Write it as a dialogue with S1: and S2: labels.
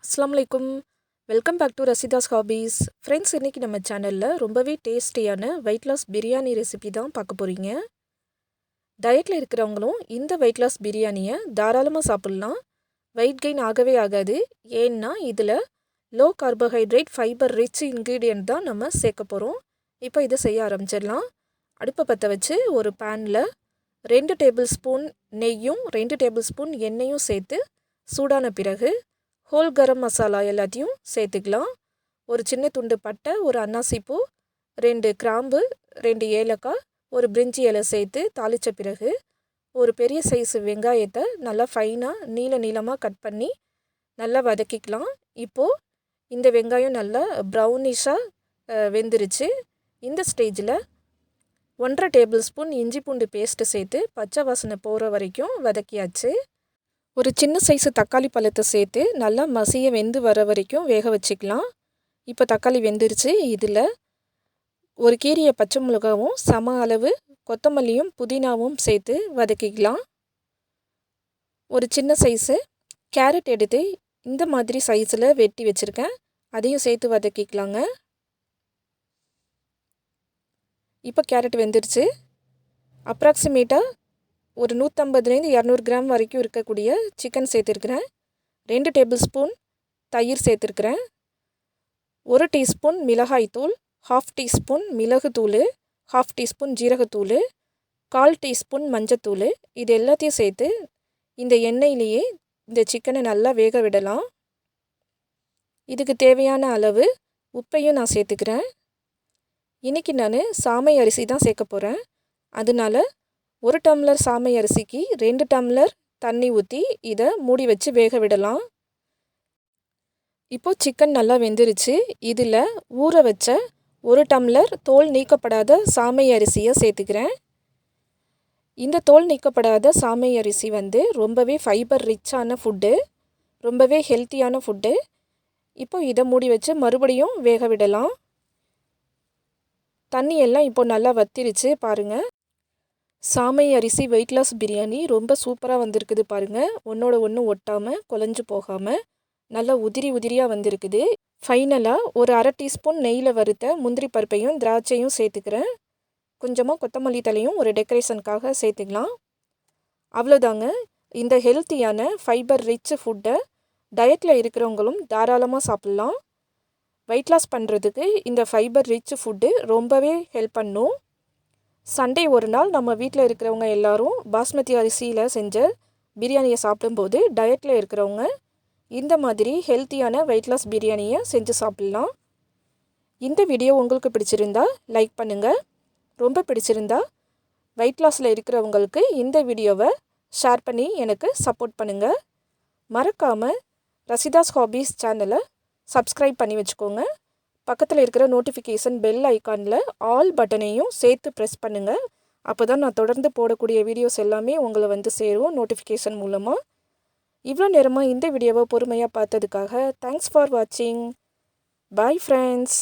S1: அஸ்ஸலாமுலைக்கும். Welcome back to Rasitha's hobbies. Friends, இன்றைக்கி நம்ம சேனலில் ரொம்பவே டேஸ்டியான வெயிட் லாஸ் பிரியாணி ரெசிபி தான் பார்க்க போகிறீங்க. டயட்டில் இருக்கிறவங்களும் இந்த வெயிட் லாஸ் பிரியாணியை தாராளமாக சாப்பிட்லாம். வெயிட் கெயின் ஆகவே ஆகாது. ஏன்னா இதில் low carbohydrate fibre rich ingredient தான் நம்ம சேர்க்க போகிறோம். இப்போ இதை செய்ய ஆரம்பிச்சிடலாம். அடுப்பை பற்ற வச்சு ஒரு பேனில் 2 டேபிள் ஸ்பூன் நெய்யும் 2 டேபிள் ஸ்பூன் எண்ணெயும் சேர்த்து சூடான பிறகு ஹோல் கரம் மசாலா எல்லாத்தையும் சேர்த்துக்கலாம். ஒரு சின்ன துண்டு பட்டை, ஒரு அன்னாசிப்பூ, 2 கிராம்பு, 2 ஏலக்காய், ஒரு பிரிஞ்சி இலை சேர்த்து தாளித்த பிறகு ஒரு பெரிய சைஸு வெங்காயத்தை நல்லா ஃபைனாக நீளமாக கட் பண்ணி நல்லா வதக்கிக்கலாம். இப்போது இந்த வெங்காயம் நல்லா ப்ரௌனிஷாக வெந்துருச்சு. இந்த ஸ்டேஜில் 1.5 டேபிள் ஸ்பூன் இஞ்சி பூண்டு பேஸ்ட்டு சேர்த்து பச்சை வாசனை போகிற வரைக்கும் வதக்கியாச்சு. ஒரு சின்ன சைஸு தக்காளி பழத்தை சேர்த்து நல்லா மசிய வெந்து வர வரைக்கும் வேக வச்சுக்கலாம். இப்போ தக்காளி வெந்துருச்சு. இதில் ஒரு கீரிய பச்சை மிளகாவும் சம அளவு கொத்தமல்லியும் புதினாவும் சேர்த்து வதக்கிக்கலாம். ஒரு சின்ன சைஸு கேரட் எடுத்து இந்த மாதிரி சைஸில் வெட்டி வச்சுருக்கேன், அதையும் சேர்த்து வதக்கிக்கலாங்க. இப்போ கேரட் வெந்துருச்சு. அப்ராக்சிமேட்டாக ஒரு 150-200 கிராம் வரைக்கும் இருக்கக்கூடிய சிக்கன் சேர்த்துருக்குறேன். 2 டேபிள் ஸ்பூன் தயிர் சேர்த்துருக்குறேன். 1 டீஸ்பூன் மிளகாய்த்தூள், 1/2 டீஸ்பூன் மிளகுத்தூள், 1/2 டீஸ்பூன் ஜீரகத்தூள், 1/4 டீஸ்பூன் மஞ்சத்தூள். இது எல்லாத்தையும் சேர்த்து இந்த எண்ணெயிலேயே இந்த சிக்கனை நல்லா வேக விடலாம். இதுக்கு தேவையான அளவு உப்பையும் நான் சேர்த்துக்கிறேன். இன்றைக்கி நான் சாமை அரிசி தான் சேர்க்க போகிறேன். அதனால 1 டம்ளர் சாமை அரிசிக்கு 2 டம்ளர் தண்ணி ஊற்றி இதை மூடி வச்சு வேக விடலாம். இப்போது சிக்கன் நல்லா வெந்துருச்சு. இதில் ஊற வச்ச 1 டம்ளர் தோல் நீக்கப்படாத சாமை அரிசியை சேர்த்துக்கிறேன். இந்த தோல் நீக்கப்படாத சாமை அரிசி ரொம்பவே ஃபைபர் ரிச்சான ஃபுட்டு, ரொம்பவே ஹெல்த்தியான ஃபுட்டு. இப்போ இதை மூடி வச்சு மறுபடியும் வேக விடலாம். தண்ணி எல்லாம் இப்போ நல்லா வத்திருச்சு பாருங்கள். சாமை அரிசி வெயிட் லாஸ் பிரியாணி ரொம்ப சூப்பராக வந்திருக்குது பாருங்கள். ஒன்றோட ஒன்று ஒட்டாமல் குழஞ்சு போகாமல் நல்லா உதிரியாக வந்திருக்குது. ஃபைனலாக ஒரு 1/2 டீஸ்பூன் நெய்யில் வறுத்த முந்திரி பருப்பையும் திராட்சையும் சேர்த்துக்கிறேன். கொஞ்சமாக கொத்தமல்லி தலையும் ஒரு டெக்கரேஷனுக்காக சேர்த்துக்கலாம். அவ்வளோதாங்க. இந்த ஹெல்த்தியான ஃபைபர் ரிச் ஃபுட்டை டயட்டில் இருக்கிறவங்களும் தாராளமாக சாப்பிட்லாம். வெயிட் லாஸ் பண்ணுறதுக்கு இந்த ஃபைபர் ரிச் ஃபுட்டு ரொம்பவே ஹெல்ப் பண்ணும். சண்டே ஒரு நாள் நம்ம வீட்டில் இருக்கிறவங்க எல்லோரும் பாஸ்மதி அரிசியில் செஞ்ச பிரியாணியை சாப்பிடும்போது டயட்டில் இருக்கிறவங்க இந்த மாதிரி ஹெல்த்தியான வெயிட் லாஸ் பிரியாணியை செஞ்சு சாப்பிட்லாம். இந்த வீடியோ உங்களுக்கு பிடிச்சிருந்தா லைக் பண்ணுங்கள். ரொம்ப பிடிச்சிருந்தா வெயிட் லாஸில் இருக்கிறவங்களுக்கு இந்த வீடியோவை ஷேர் பண்ணி எனக்கு சப்போர்ட் பண்ணுங்கள். மறக்காமல் ரசிதாஸ் ஹாபீஸ் சேனலை சப்ஸ்கிரைப் பண்ணி வச்சுக்கோங்க. பக்கத்தில் இருக்கிற நோட்டிஃபிகேஷன் பெல் ஐக்கானில் ஆல் பட்டனையும் சேர்த்து ப்ரெஸ் பண்ணுங்கள். அப்போ தான் நான் தொடர்ந்து போடக்கூடிய வீடியோஸ் எல்லாமே உங்களை சேரும் நோட்டிஃபிகேஷன் மூலமாக. இவ்வளோ நேரமாக இந்த வீடியோவை பொறுமையாக பார்த்ததுக்காக தேங்க்ஸ் ஃபார் வாட்சிங். Bye friends.